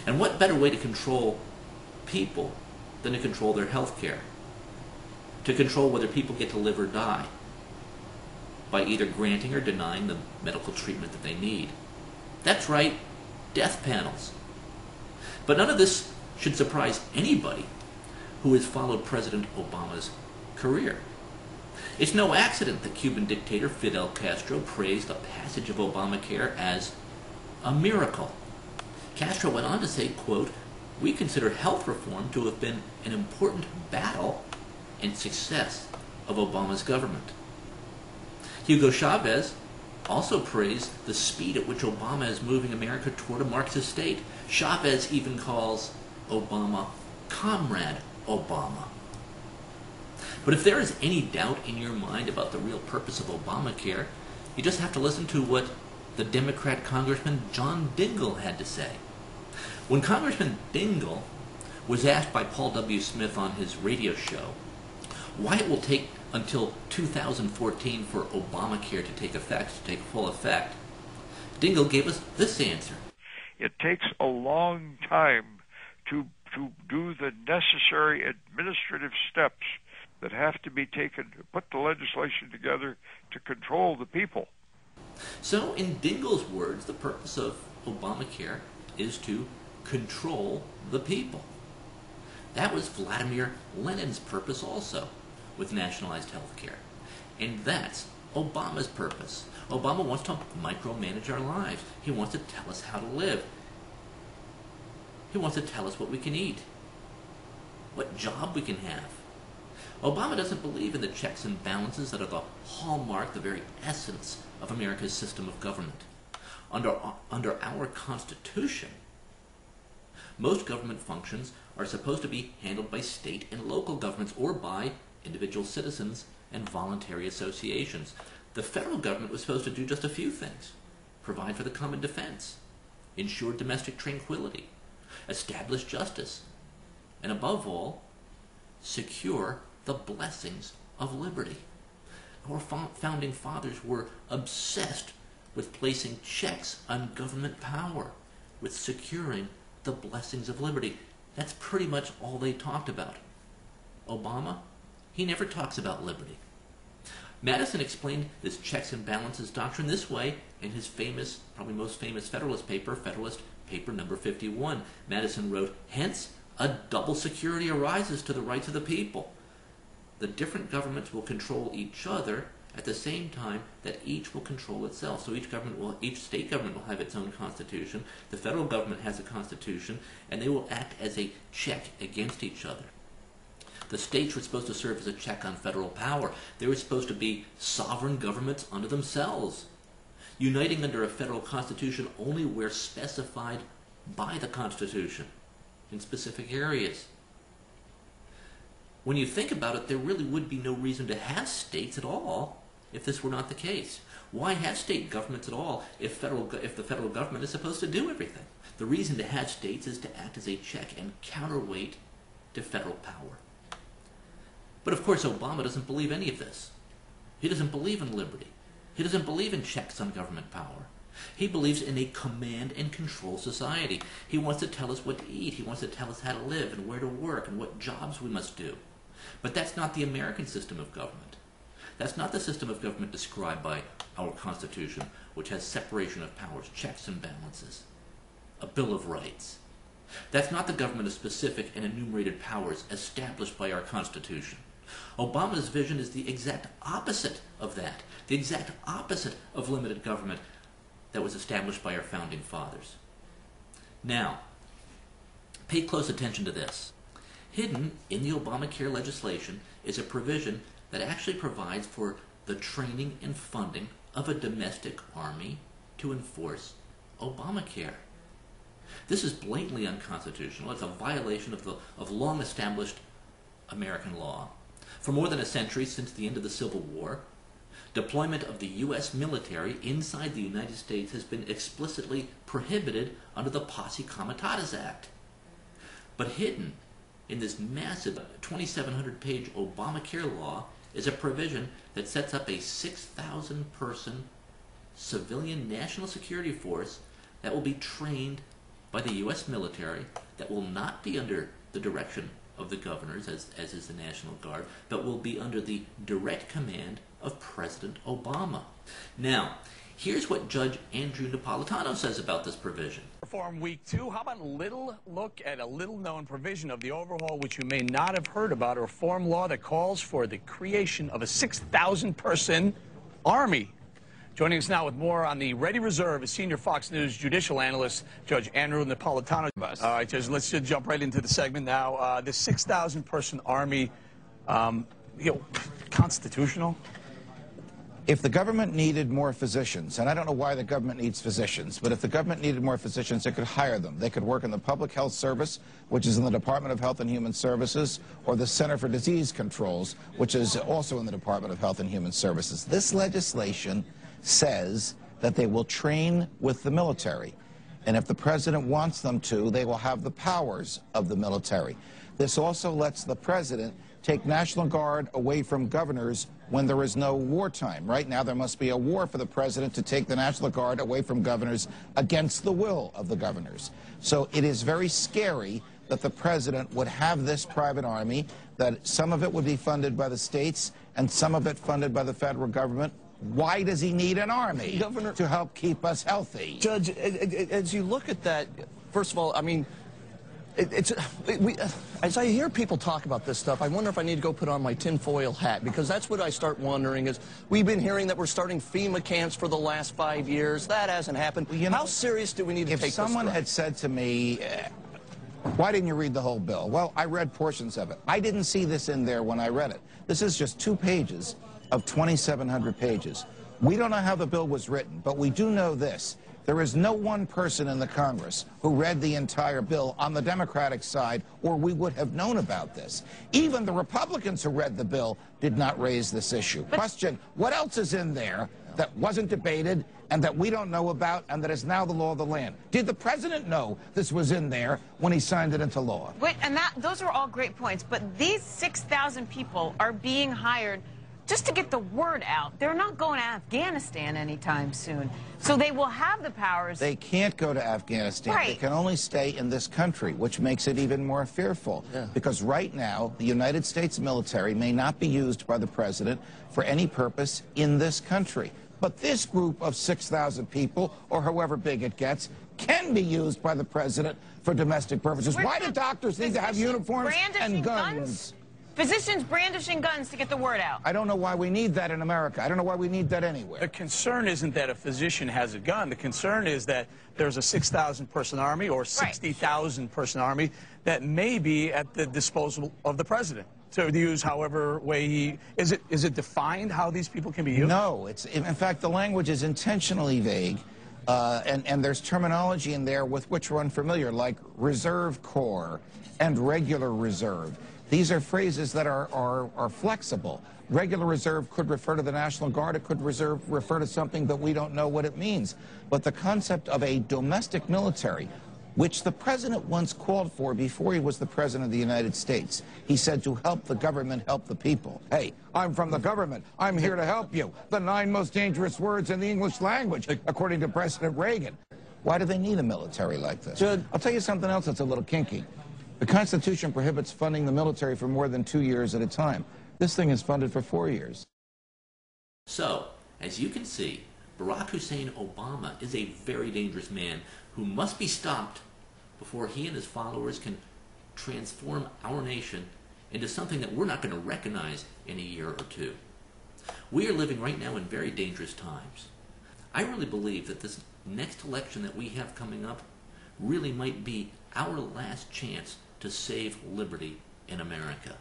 And what better way to control people than to control their health care? To control whether people get to live or die by either granting or denying the medical treatment that they need. That's right, death panels. But none of this should surprise anybody who has followed President Obama's career. It's no accident that Cuban dictator Fidel Castro praised the passage of Obamacare as a miracle. Castro went on to say, quote, "We consider health reform to have been an important battle and success of Obama's government." Hugo Chavez also praised the speed at which Obama is moving America toward a Marxist state. Chavez even calls Obama Comrade Obama. But if there is any doubt in your mind about the real purpose of Obamacare, you just have to listen to what the Democrat Congressman John Dingell had to say. When Congressman Dingell was asked by Paul W. Smith on his radio show why it will take until 2014 for Obamacare to take full effect, Dingell gave us this answer. It takes a long time to do the necessary administrative steps that have to be taken to put the legislation together to control the people. So, in Dingell's words, the purpose of Obamacare is to control the people. That was Vladimir Lenin's purpose also with nationalized health care. And that's Obama's purpose. Obama wants to micromanage our lives. He wants to tell us how to live. He wants to tell us what we can eat, what job we can have. Obama doesn't believe in the checks and balances that are the hallmark, the very essence of America's system of government. Under our Constitution, most government functions are supposed to be handled by state and local governments or by individual citizens and voluntary associations. The federal government was supposed to do just a few things: provide for the common defense, ensure domestic tranquility, establish justice, and above all, secure the blessings of liberty. Our founding fathers were obsessed with placing checks on government power, with securing the blessings of liberty. That's pretty much all they talked about. Obama, he never talks about liberty. Madison explained this checks and balances doctrine this way in his famous, probably most famous Federalist paper, Federalist Paper number 51. Madison wrote, "Hence, a double security arises to the rights of the people. The different governments will control each other at the same time that each will control itself." So each state government will have its own constitution. The federal government has a constitution, and they will act as a check against each other. The states were supposed to serve as a check on federal power. They were supposed to be sovereign governments unto themselves, uniting under a federal constitution only where specified by the Constitution in specific areas. When you think about it, there really would be no reason to have states at all if this were not the case. Why have state governments at all if the federal government is supposed to do everything? The reason to have states is to act as a check and counterweight to federal power. But of course, Obama doesn't believe any of this. He doesn't believe in liberty. He doesn't believe in checks on government power. He believes in a command and control society. He wants to tell us what to eat. He wants to tell us how to live and where to work and what jobs we must do. But that's not the American system of government. That's not the system of government described by our Constitution, which has separation of powers, checks and balances, a Bill of Rights. That's not the government of specific and enumerated powers established by our Constitution. Obama's vision is the exact opposite of that, the exact opposite of limited government that was established by our founding fathers. Now, pay close attention to this. Hidden in the Obamacare legislation is a provision that actually provides for the training and funding of a domestic army to enforce Obamacare. This is blatantly unconstitutional. It's a violation of long-established American law. For more than a century, since the end of the Civil War, deployment of the U.S. military inside the United States has been explicitly prohibited under the Posse Comitatus Act. But hidden in this massive 2,700-page Obamacare law is a provision that sets up a 6,000-person civilian national security force that will be trained by the U.S. military that will not be under the direction of the governors, as is the National Guard, but will be under the direct command of President Obama. Now, here's what Judge Andrew Napolitano says about this provision. Reform Week 2, how about a little look at a little-known provision of the overhaul which you may not have heard about, a reform law that calls for the creation of a 6,000-person army. Joining us now with more on the Ready Reserve is senior Fox News judicial analyst, Judge Andrew Napolitano. All right, Judge, let's just jump right into the segment now. The 6,000-person army, constitutional? If the government needed more physicians, and I don't know why the government needs physicians, but if the government needed more physicians, it could hire them. They could work in the Public Health Service, which is in the Department of Health and Human Services, or the Center for Disease Controls, which is also in the Department of Health and Human Services. This legislation says that they will train with the military. And if the president wants them to, they will have the powers of the military. This also lets the president take National Guard away from governors when there is no wartime. Right now, there must be a war for the president to take the National Guard away from governors against the will of the governors. So it is very scary that the president would have this private army, that some of it would be funded by the states and some of it funded by the federal government. Why does he need an army? Governor, to help keep us healthy? Judge, as you look at that, first of all, I mean, as I hear people talk about this stuff, I wonder if I need to go put on my tinfoil hat, because that's what I start wondering is, we've been hearing that we're starting FEMA camps for the last 5 years. That hasn't happened. Well, how serious do we need to take this? If someone had said to me, why didn't you read the whole bill? Well, I read portions of it. I didn't see this in there when I read it. This is just 2 pages of 2,700 pages. We don't know how the bill was written, but we do know this. There is no one person in the Congress who read the entire bill on the Democratic side, or we would have known about this. Even the Republicans who read the bill did not raise this issue. Question, what else is in there that wasn't debated and that we don't know about and that is now the law of the land? Did the president know this was in there when he signed it into law? Wait, and those are all great points, but these 6,000 people are being hired just to get the word out. They're not going to Afghanistan anytime soon. So they will have the powers. They can't go to Afghanistan. Right. They can only stay in this country, which makes it even more fearful. Yeah. Because right now, the United States military may not be used by the president for any purpose in this country. But this group of 6,000 people, or however big it gets, can be used by the president for domestic purposes. Why do doctors need to have uniforms and guns? Physicians brandishing guns to get the word out. I don't know why we need that in America. I don't know why we need that anywhere. The concern isn't that a physician has a gun. The concern is that there's a 6,000-person army or 60,000-person army that may be at the disposal of the president to use however way he... Is it defined how these people can be used? No. In fact, the language is intentionally vague, and there's terminology in there with which we're unfamiliar, like reserve corps and regular reserve. These are phrases that are flexible. Regular reserve could refer to the National Guard. It could refer to something that we don't know what it means. But the concept of a domestic military, which the president once called for before he was the president of the United States. He said to help the government help the people. Hey, I'm from the government. I'm here to help you. The 9 most dangerous words in the English language, according to President Reagan. Why do they need a military like this? I'll tell you something else that's a little kinky. The Constitution prohibits funding the military for more than 2 years at a time. This thing is funded for 4 years. So, as you can see, Barack Hussein Obama is a very dangerous man who must be stopped before he and his followers can transform our nation into something that we're not going to recognize in a year or 2. We are living right now in very dangerous times. I really believe that this next election that we have coming up really might be our last chance to save liberty in America.